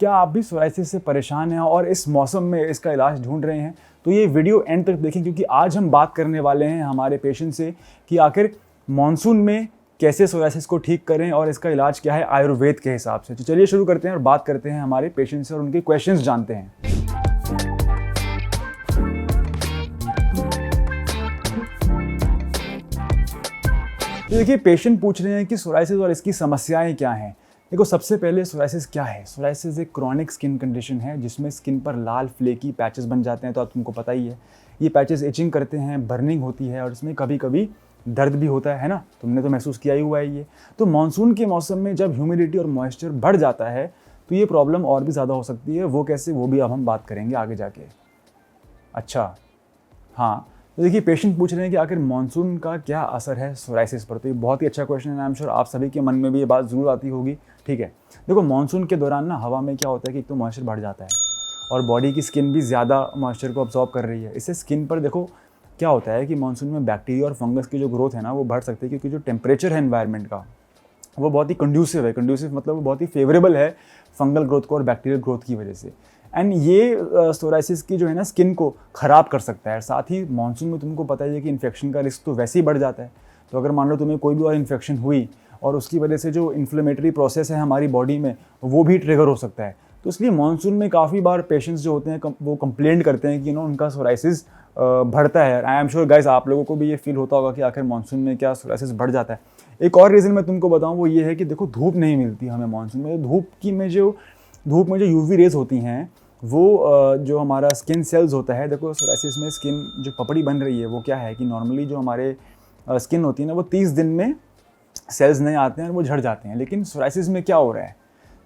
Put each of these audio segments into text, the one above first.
क्या आप भी सोराइसिस से परेशान हैं और इस मौसम में इसका इलाज ढूंढ रहे हैं? तो ये वीडियो एंड तक देखें, क्योंकि आज हम बात करने वाले हैं हमारे पेशेंट से कि आखिर मॉनसून में कैसे सोराइसिस को ठीक करें और इसका इलाज क्या है आयुर्वेद के हिसाब से। तो चलिए शुरू करते हैं और बात करते हैं हमारे पेशेंट से और उनके क्वेश्चंस जानते हैं। तो देखिए, पेशेंट पूछ रहे हैं कि सोराइसिस और इसकी समस्याएं क्या हैं। देखो, सबसे पहले सोराइसिस क्या है? सोराइसिस एक क्रॉनिक स्किन कंडीशन है जिसमें स्किन पर लाल फ्लेकी पैचेस बन जाते हैं। तो आप तुमको पता ही है, ये पैचेस इचिंग करते हैं, बर्निंग होती है और इसमें कभी कभी दर्द भी होता है ना। तुमने तो महसूस किया ही हुआ है ये। तो मानसून के मौसम में जब ह्यूमिडिटी और मॉइस्चर बढ़ जाता है तो ये प्रॉब्लम और भी ज़्यादा हो सकती है। वो कैसे, वो भी अब हम बात करेंगे आगे जाके। अच्छा, हाँ, तो देखिए, पेशेंट पूछ रहे हैं कि आखिर मानसून का क्या असर है सोराइसिस पर। तो ये बहुत ही अच्छा क्वेश्चन है। आई एम श्योर आप सभी के मन में भी ये बात ज़रूर आती होगी। ठीक है, देखो, मानसून के दौरान ना हवा में क्या होता है कि एक तो मॉइस्चर बढ़ जाता है और बॉडी की स्किन भी ज़्यादा मॉइस्चर को अब्जॉर्ब कर रही है। इससे स्किन पर देखो क्या होता है कि मानसून में बैक्टीरिया और फंगस की जो ग्रोथ है ना वो बढ़ सकती है, क्योंकि जो टेम्परेचर है एनवायरनमेंट का वो बहुत ही कंड्यूसिव है। कंड्यूसिव मतलब वो बहुत ही फेवरेबल है फंगल ग्रोथ को और बैक्टीरियल ग्रोथ की वजह से। एंड ये सोराइसिस की जो है ना स्किन को ख़राब कर सकता है। साथ ही मानसून में तुमको पता ही है कि इन्फेक्शन का रिस्क तो वैसे ही बढ़ जाता है। तो अगर मान लो तुम्हें कोई भी और इन्फेक्शन हुई और उसकी वजह से जो इन्फ्लेमेटरी प्रोसेस है हमारी बॉडी में वो भी ट्रिगर हो सकता है। तो इसलिए मानसून में काफ़ी बार पेशेंट्स जो होते हैं वो कंप्लेंट करते हैं कि उनका सोराइसिस बढ़ता है। आई एम श्योर गाइस आप लोगों को भी ये फील होता होगा कि आखिर मानसून में क्या सोराइसिस बढ़ जाता है। एक और रीज़न मैं तुमको बताऊं, वो ये है कि देखो, धूप नहीं मिलती हमें मानसून में। धूप में जो यूवी रेज होती हैं वो जो हमारा स्किन सेल्स होता है, देखो सोराइसिस में स्किन जो पपड़ी बन रही है वो क्या है कि नॉर्मली जो हमारे स्किन होती है ना वो 30 दिन में सेल्स नए आते हैं और वो झड़ जाते हैं। लेकिन सोराइसिस में क्या हो रहा है,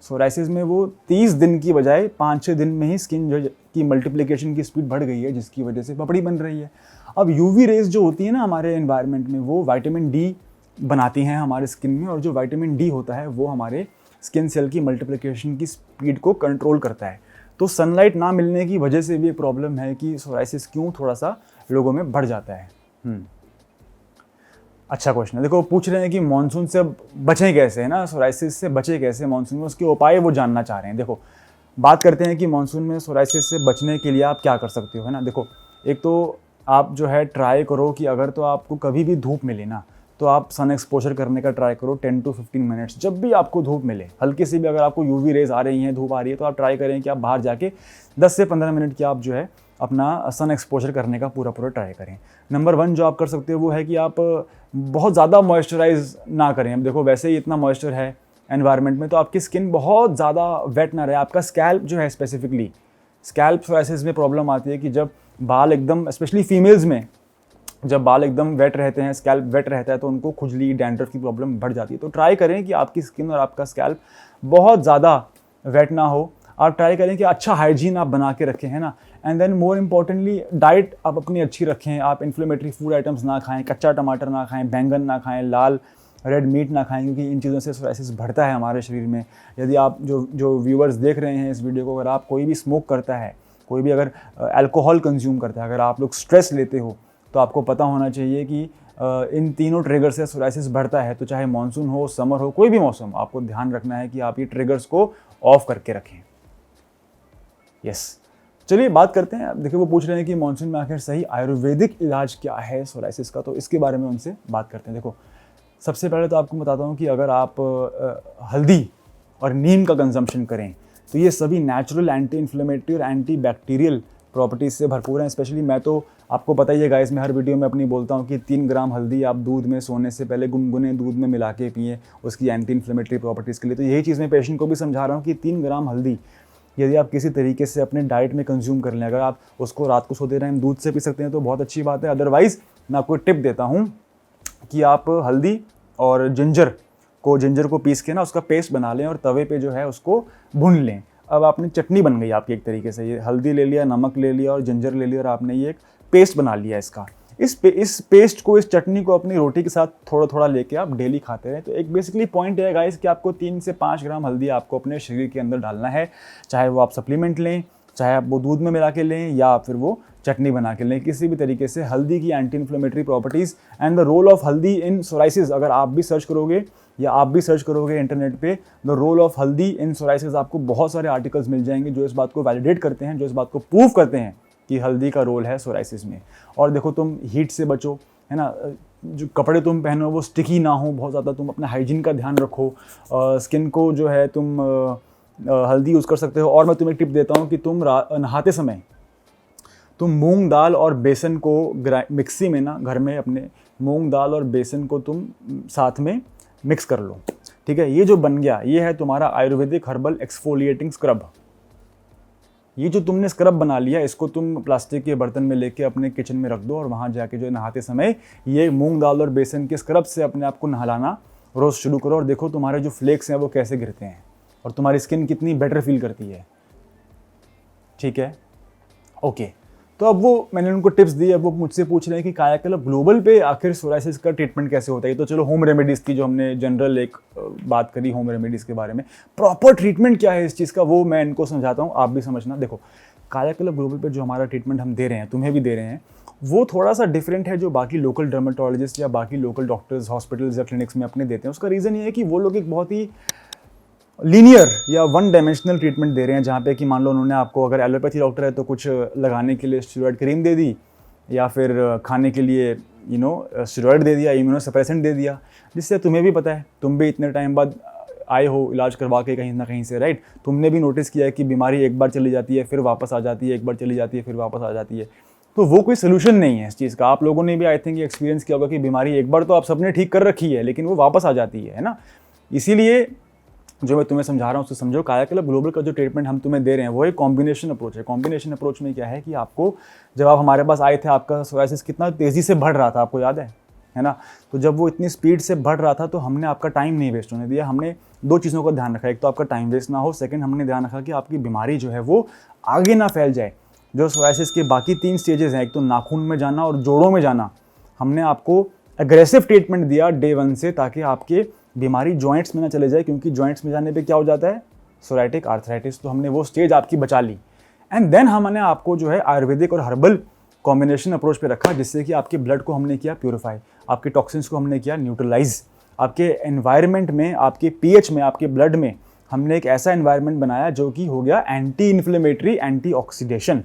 सोराइसिस में वो 30 दिन की बजाय 5-6 दिन में ही स्किन जो की मल्टीप्लिकेशन की स्पीड बढ़ गई है, जिसकी वजह से पपड़ी बन रही है। अब यूवी रेज जो होती है ना हमारे एनवायरनमेंट में वो विटामिन डी बनाती हैं हमारे स्किन में, और जो विटामिन डी होता है वो हमारे स्किन सेल की मल्टीप्लिकेशन की स्पीड को कंट्रोल करता है। तो सनलाइट ना मिलने की वजह से भी एक प्रॉब्लम है कि सोराइसिस क्यों थोड़ा सा लोगों में बढ़ जाता है। अच्छा क्वेश्चन है। देखो, पूछ रहे हैं कि मानसून से बचें कैसे, है ना, सोराइसिस से बचें कैसे मानसून में, उसके उपाय वो जानना चाह रहे हैं। देखो, बात करते हैं कि मानसून में सोराइसिस से बचने के लिए आप क्या कर सकते हो, है ना। देखो, एक तो आप जो है ट्राई करो कि अगर तो आपको कभी भी धूप मिले ना तो आप सन एक्सपोजर करने का ट्राई करो 10 to 15 मिनट्स। जब भी आपको धूप मिले, हल्की सी भी अगर आपको यूवी रेज आ रही हैं, धूप आ रही है, तो आप ट्राई करें कि आप बाहर जाके 10 से 15 मिनट की आप जो है अपना सन एक्सपोजर करने का पूरा ट्राई करें। नंबर 1 जो आप कर सकते हो वो है कि आप बहुत ज़्यादा मॉइस्चराइज ना करें। अब देखो, वैसे ही इतना मॉइस्चर है एनवायरनमेंट में, तो आपकी स्किन बहुत ज़्यादा वेट ना रहे। आपका स्कैल्प जो है, स्पेसिफिकली स्कैल्प सोराइसिस में प्रॉब्लम आती है कि जब बाल एकदम, स्पेशली फीमेल्स में जब बाल एकदम वेट रहते हैं, स्कैल्प वेट रहता है, तो उनको खुजली, डैंड्रफ की प्रॉब्लम बढ़ जाती है। तो ट्राई करें कि आपकी स्किन और आपका स्कैल्प बहुत ज़्यादा वेट ना हो। आप ट्राई करें कि अच्छा हाइजीन आप बना के रखें, है ना। And then more importantly diet आप अपनी अच्छी रखें। आप इन्फ्लेमेटरी फूड आइटम्स ना खाएं, कच्चा टमाटर ना खाएं, बैंगन ना खाएं, लाल रेड मीट ना खाएं, क्योंकि इन चीज़ों से सोराइसिस बढ़ता है हमारे शरीर में। यदि आप जो व्यूअर्स देख रहे हैं इस वीडियो को, अगर आप कोई भी स्मोक करता है, कोई भी अगर अल्कोहल कंज्यूम करता है, अगर आप लोग स्ट्रेस लेते हो, तो आपको पता होना चाहिए कि इन तीनों ट्रिगर से सोराइसिस बढ़ता है। तो चाहे मानसून हो, समर हो, कोई भी मौसम, आपको ध्यान रखना है कि आप ये ट्रिगर्स को ऑफ करके रखें। यस, चलिए बात करते हैं। देखिए, वो पूछ रहे हैं कि मानसून में आखिर सही आयुर्वेदिक इलाज क्या है सोराइसिस का, तो इसके बारे में उनसे बात करते हैं। देखो, सबसे पहले तो आपको बताता हूँ कि अगर आप हल्दी और नीम का कंजम्पशन करें तो ये सभी नेचुरल एंटी इन्फ्लेमेटरी और एंटी बैक्टीरियल प्रॉपर्टीज से भरपूर हैं। स्पेशली मैं तो आपको पता ही है गाइस, मैं हर वीडियो में अपनी बोलता हूँ कि 3 ग्राम हल्दी आप दूध में सोने से पहले गुनगुने दूध में मिला के पिए, उसकी एंटी इन्फ्लेमेटरी प्रॉपर्टीज़ के लिए। तो यही चीज़ मैं पेशेंट को भी समझा रहा हूँ कि 3 ग्राम हल्दी यदि आप किसी तरीके से अपने डाइट में कंज्यूम कर लें, अगर आप उसको रात को सोते टाइम दूध से पी सकते हैं तो बहुत अच्छी बात है। अदरवाइज़ मैं आपको टिप देता हूँ कि आप हल्दी और जिंजर को पीस के ना उसका पेस्ट बना लें और तवे पे जो है उसको भून लें। अब आपने चटनी बन गई आपकी एक तरीके से। ये हल्दी ले लिया, नमक ले लिया और जिंजर ले लिया और आपने ये एक पेस्ट बना लिया इसका। इस पेस्ट को, इस चटनी को अपनी रोटी के साथ थोड़ा थोड़ा लेके आप डेली खाते रहें। तो एक बेसिकली पॉइंट है गाइस कि आपको 3 से 5 ग्राम हल्दी आपको अपने शरीर के अंदर डालना है, चाहे वो आप सप्लीमेंट लें, चाहे आप वो दूध में मिला के लें या फिर वो चटनी बना के लें। किसी भी तरीके से हल्दी की anti inflammatory properties and the role of haldi in psoriasis अगर आप भी सर्च करोगे या आप भी सर्च करोगे इंटरनेट पे the role of haldi in psoriasis, आपको बहुत सारे आर्टिकल्स मिल जाएंगे जो इस बात को वैलिडेट करते हैं, जो इस बात को प्रूव करते हैं कि हल्दी का रोल है सोराइसिस में। और देखो तुम हीट से बचो, है ना, जो कपड़े तुम पहनो वो स्टिकी ना हो बहुत ज़्यादा, तुम अपने हाइजीन का ध्यान रखो, स्किन को जो है तुम हल्दी यूज़ कर सकते हो। और मैं तुम्हें एक टिप देता हूँ कि तुम नहाते समय तुम मूंग दाल और बेसन को मिक्सी में ना घर में अपने मूंग दाल और बेसन को तुम साथ में मिक्स कर लो, ठीक है। ये जो बन गया ये है तुम्हारा आयुर्वेदिक हर्बल एक्सफोलिएटिंग स्क्रब। ये जो तुमने स्क्रब बना लिया इसको तुम प्लास्टिक के बर्तन में लेके अपने किचन में रख दो और वहाँ जाके जो नहाते समय ये मूंग दाल और बेसन के स्क्रब से अपने आप को नहलाना रोज़ शुरू करो, और देखो तुम्हारे जो फ्लेक्स हैं वो कैसे गिरते हैं और तुम्हारी स्किन कितनी बेटर फील करती है, ठीक है। ओके, तो अब वो मैंने उनको टिप्स दी, अब वो मुझसे पूछ रहे हैं कि कायाकल्प ग्लोबल पे आखिर सोराइसिस का ट्रीटमेंट कैसे होता है। तो चलो होम रेमेडीज़ की जो हमने जनरल एक बात करी होम रेमेडीज़ के बारे में, प्रॉपर ट्रीटमेंट क्या है इस चीज़ का वो मैं इनको समझाता हूँ, आप भी समझना। देखो कायाकल्प ग्लोबल पे जो हमारा ट्रीटमेंट हम दे रहे हैं, तुम्हें भी दे रहे हैं, वो थोड़ा सा डिफरेंट है जो बाकी लोकल डर्मेटोलॉजिस्ट या बाकी लोकल डॉक्टर्स हॉस्पिटल्स या क्लिनिक्स में अपने देते हैं। उसका रीज़न ये है कि वो लोग एक बहुत ही लीनियर या वन डायमेंशनल ट्रीटमेंट दे रहे हैं, जहाँ पे कि मान लो उन्होंने आपको, अगर एलोपैथी डॉक्टर है तो कुछ लगाने के लिए स्टेरॉइड क्रीम दे दी, या फिर खाने के लिए स्टेरॉइड दे दिया, इम्यूनोसप्रेसेंट दे दिया, जिससे तुम्हें भी पता है, तुम भी इतने टाइम बाद आए हो इलाज करवा के कहीं ना कहीं से, राइट। तुमने भी नोटिस किया है कि बीमारी एक बार चली जाती है फिर वापस आ जाती है, एक बार चली जाती है फिर वापस आ जाती है, तो वो कोई सोल्यूशन नहीं है इस चीज़ का। आप लोगों ने भी आई थिंक एक्सपीरियंस किया होगा कि बीमारी एक बार तो आप सबने ठीक कर रखी है लेकिन वो वापस आ जाती है ना। इसीलिए जो मैं तुम्हें समझा रहा हूँ उसको समझो। कायाकल्प ग्लोबल का जो ट्रीटमेंट हम तुम्हें दे रहे हैं वो एक कॉम्बिनेशन अप्रोच है। कॉम्बिनेशन अप्रोच में क्या है कि आपको, जब आप हमारे पास आए थे आपका सोराइसिस कितना तेज़ी से बढ़ रहा था, आपको याद है ना। तो जब वो इतनी स्पीड से बढ़ रहा था तो हमने आपका टाइम नहीं वेस्ट होने दिया। हमने दो चीज़ों का ध्यान रखा, एक तो आपका टाइम वेस्ट ना हो, सेकेंड हमने ध्यान रखा कि आपकी बीमारी जो है वो आगे ना फैल जाए। जो सोराइसिस के बाकी 3 स्टेजेस हैं, एक तो नाखून में जाना और जोड़ों में जाना, हमने आपको एग्रेसिव ट्रीटमेंट दिया डे 1 से, ताकि आपके बीमारी जॉइंट्स में ना चले जाए, क्योंकि जॉइंट्स में जाने पे क्या हो जाता है, सोराइटिक आर्थराइटिस। तो हमने वो स्टेज आपकी बचा ली। एंड देन हमने आपको जो है आयुर्वेदिक और हर्बल कॉम्बिनेशन अप्रोच पे रखा, जिससे कि आपके ब्लड को हमने किया प्योरीफाई, आपके टॉक्सिन्स को हमने किया न्यूट्रलाइज, आपके एनवायरनमेंट में, आपके पीएच में, आपके ब्लड में हमने एक ऐसा एनवायरनमेंट बनाया जो कि हो गया एंटी इन्फ्लेमेटरी, एंटी ऑक्सीडेशन।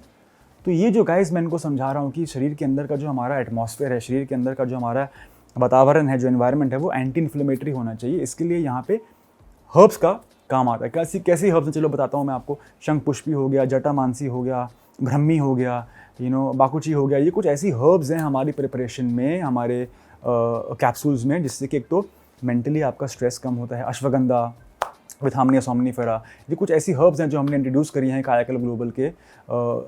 तो ये जो गाइस मैं इनको समझा रहा हूँ कि शरीर के अंदर का जो हमारा एटमॉस्फेयर है, शरीर के अंदर का जो हमारा वातावरण है, जो एनवायरनमेंट है, वो एंटी इन्फ्लेमेटरी होना चाहिए। इसके लिए यहाँ पे हर्ब्स का काम आता है। कैसी हर्ब्स हैं, चलो बताता हूँ मैं आपको। शंख पुष्पी हो गया, जटामानसी हो गया, ब्रह्मी हो गया, बाकुची हो गया। ये कुछ ऐसी हर्ब्स हैं हमारी प्रिपरेशन में, हमारे कैप्सूल्स में, जिससे कि एक तो मेंटली आपका स्ट्रेस कम होता है। अश्वगंधा, विथामिनिया सोमनीफेरा, ये कुछ ऐसी हर्ब्स हैं जो हमने इंट्रोड्यूस करी हैं कायाकल्प ग्लोबल के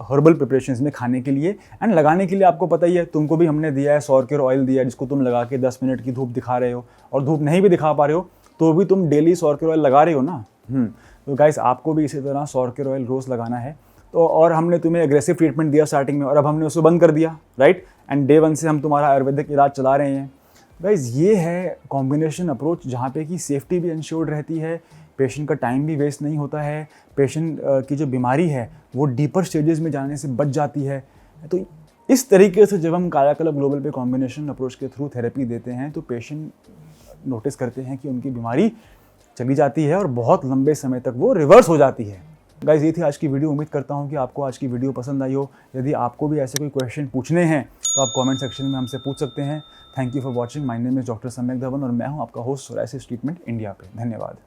हर्बल प्रिपरेशंस में खाने के लिए। एंड लगाने के लिए आपको पता ही है, तुमको भी हमने दिया है सौरकेर ऑयल दिया है, जिसको तुम लगा के 10 मिनट की धूप दिखा रहे हो, और धूप नहीं भी दिखा पा रहे हो तो भी तुम डेली सौरकेर ऑयल लगा रहे हो ना। तो गाइस आपको भी इसी तरह सौरकेर ऑयल रोज़ लगाना है। तो और हमने तुम्हें एग्रेसिव ट्रीटमेंट दिया स्टार्टिंग में, और अब हमने उसको बंद कर दिया, राइट। एंड डे 1 से हम तुम्हारा आयुर्वेदिक इलाज चला रहे हैं। गाइस ये है कॉम्बिनेशन अप्रोच, जहाँ पे कि सेफ्टी भी इंश्योर्ड रहती है, पेशेंट का टाइम भी वेस्ट नहीं होता है, पेशेंट की जो बीमारी है वो डीपर स्टेजेस में जाने से बच जाती है। तो इस तरीके से जब हम कायाकल्प ग्लोबल पे कॉम्बिनेशन अप्रोच के थ्रू थेरेपी देते हैं तो पेशेंट नोटिस करते हैं कि उनकी बीमारी चली जाती है और बहुत लंबे समय तक वो रिवर्स हो जाती है। गाइस ये थी आज की वीडियो। उम्मीद करता हूँ कि आपको आज की वीडियो पसंद आई हो। यदि आपको भी ऐसे कोई क्वेश्चन पूछने हैं तो आप कमेंट सेक्शन में हमसे पूछ सकते हैं। Thank you for watching. My name is doctor सम्यक धवन और मैं हूँ आपका होस्ट सोराइसिस ट्रीटमेंट इंडिया पे। धन्यवाद।